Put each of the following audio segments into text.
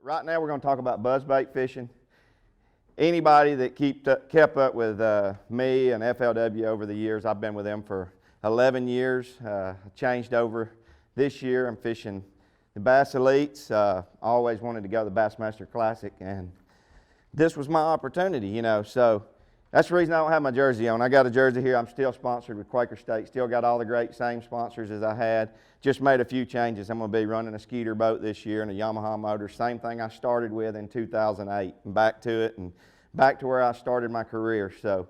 Right now we're going to talk about buzzbait fishing. Anybody that kept up with me and FLW over the years, I've been with them for 11 years. Changed over this year. I'm fishing the Bass Elites. I always wanted to go to the Bassmaster Classic, and this was my opportunity, you know. So that's the reason I don't have my jersey on. I got a jersey here. I'm still sponsored with Quaker State. Still got all the great same sponsors as I had. Just made a few changes. I'm going to be running a Skeeter boat this year and a Yamaha motor. Same thing I started with in 2008. And back to it and back to where I started my career. So,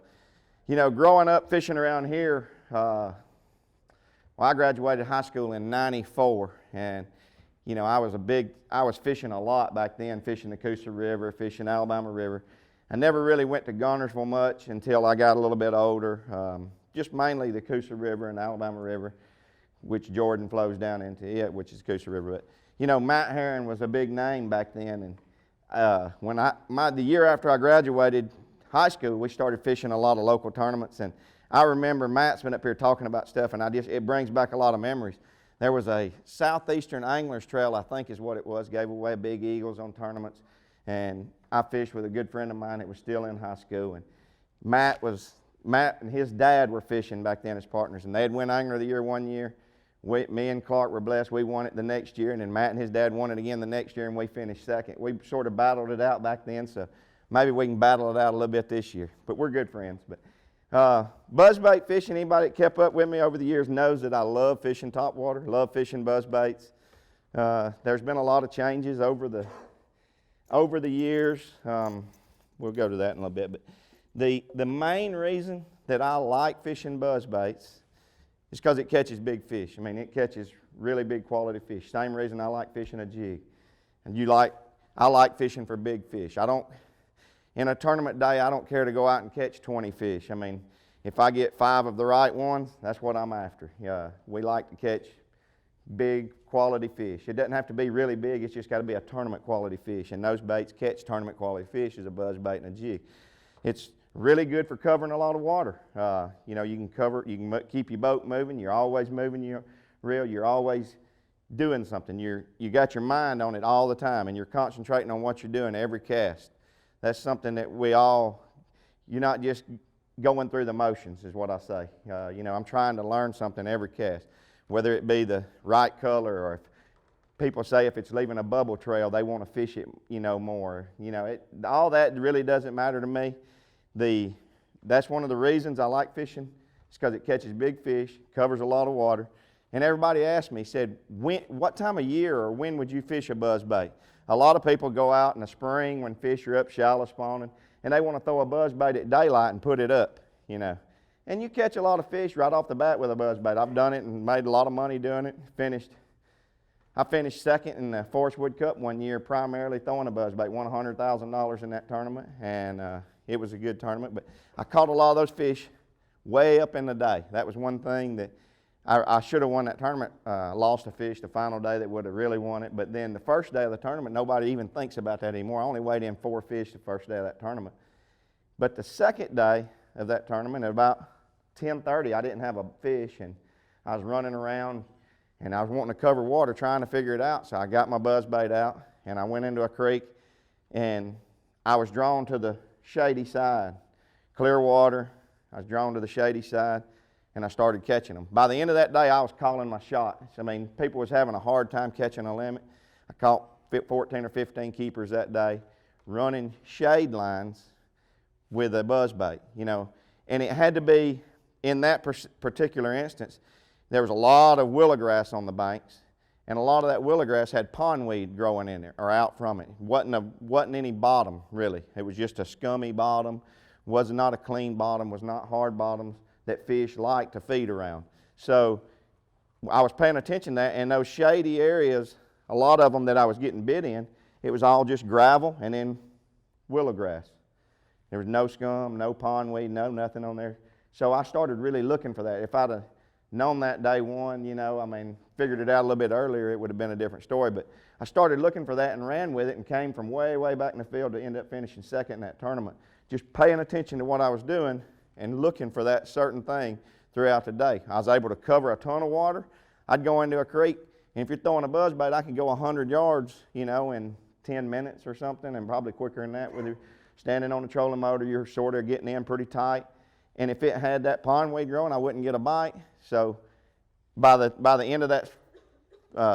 you know, growing up fishing around here, well, I graduated high school in '94, and you know, I was fishing a lot back then, fishing the Coosa River, fishing Alabama River. I never really went to Guntersville much until I got a little bit older, just mainly the Coosa River and Alabama River, which Jordan flows down into it, which is Coosa River. But, you know, Matt Herron was a big name back then, and when the year after I graduated high school, we started fishing a lot of local tournaments, and I remember Matt's been up here talking about stuff, and it brings back a lot of memories. There was a Southeastern Anglers Trail, I think is what it was, gave away big eagles on tournaments, and I fished with a good friend of mine that was still in high school, and Matt and his dad were fishing back then as partners, and they had won Angler of the Year one year. Me and Clark were blessed. We won it the next year, and then Matt and his dad won it again the next year, and we finished second. We sort of battled it out back then, so maybe we can battle it out a little bit this year. But we're good friends. But buzzbait fishing, anybody that kept up with me over the years knows that I love fishing topwater, love fishing buzzbaits. There's been a lot of changes over the years. We'll go to that in a little bit. But the main reason that I like fishing buzzbaits is because it catches big fish. I mean, it catches really big quality fish. Same reason I like fishing a jig. And I like fishing for big fish. In a tournament day, I don't care to go out and catch 20 fish. I mean, if I get 5 of the right ones, that's what I'm after. We like to catch big quality fish. It doesn't have to be really big, it's just got to be a tournament quality fish. And those baits catch tournament quality fish as a buzzbait and a jig. It's really good for covering a lot of water. You know, you can keep your boat moving. You're always moving your reel. You're always doing something. You got your mind on it all the time, and you're concentrating on what you're doing every cast. That's something that you're not just going through the motions, is what I say. You know, I'm trying to learn something every cast, whether it be the right color, or if people say if it's leaving a bubble trail, they want to fish it, you know, more. You know, all that really doesn't matter to me. That's one of the reasons I like fishing. It's because it catches big fish, covers a lot of water. And everybody asked me, said, what time of year or when would you fish a buzzbait? A lot of people go out in the spring when fish are up shallow spawning, and they want to throw a buzzbait at daylight and put it up, you know. And you catch a lot of fish right off the bat with a buzzbait. I've done it and made a lot of money doing it. I finished second in the Forest Wood Cup one year, primarily throwing a buzzbait. Won $100,000 in that tournament, and it was a good tournament. But I caught a lot of those fish way up in the day. That was one thing that I should have won that tournament. Lost a fish the final day that would have really won it. But then the first day of the tournament, nobody even thinks about that anymore. I only weighed in 4 fish the first day of that tournament. But the second day of that tournament, at about 10:30, I didn't have a fish, and I was running around, and I was wanting to cover water, trying to figure it out. So I got my buzzbait out, and I went into a creek, and I was drawn to the shady side. Clear water. I was drawn to the shady side, and I started catching them. By the end of that day, I was calling my shots. I mean, people was having a hard time catching a limit. I caught 14 or 15 keepers that day, running shade lines with a buzzbait, you know. And it had to be, in that particular instance, there was a lot of willow grass on the banks, and a lot of that willow grass had pondweed growing in it or out from it. Wasn't any bottom, really. It was just a scummy bottom. Was not a clean bottom, was not hard bottoms that fish like to feed around. So I was paying attention to that, and those shady areas, a lot of them that I was getting bit in, it was all just gravel and then willow grass. There was no scum, no pondweed, nothing on there. So I started really looking for that. If I'd have known that day one, you know, I mean, figured it out a little bit earlier, it would have been a different story. But I started looking for that and ran with it, and came from way, way back in the field to end up finishing second in that tournament. Just paying attention to what I was doing and looking for that certain thing throughout the day. I was able to cover a ton of water. I'd go into a creek, and if you're throwing a buzzbait, I could go 100 yards, you know, and 10 minutes or something, and probably quicker than that. With you standing on the trolling motor, you're sort of getting in pretty tight. And if it had that pondweed growing, I wouldn't get a bite. So by the end of that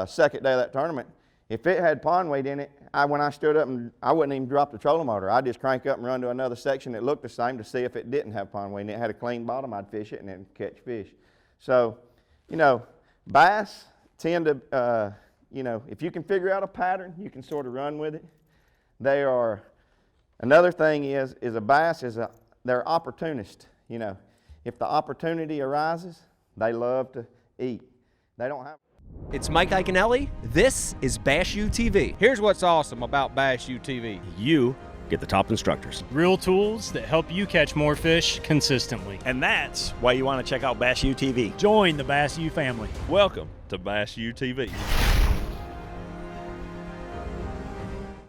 second day of that tournament, if it had pondweed in it, when I stood up, and I wouldn't even drop the trolling motor. I'd just crank up and run to another section that looked the same to see if it didn't have pondweed and it had a clean bottom. I'd fish it and then catch fish. So, you know, bass tend to, you know, if you can figure out a pattern, you can sort of run with it. They are, another thing is a bass they're opportunists. You know, if the opportunity arises, they love to eat. They don't have. It's Mike Iaconelli. This is Bass U TV. Here's what's awesome about Bass U TV. You get the top instructors. Real tools that help you catch more fish consistently. And that's why you want to check out Bass U TV. Join the Bass U family. Welcome to Bass U TV.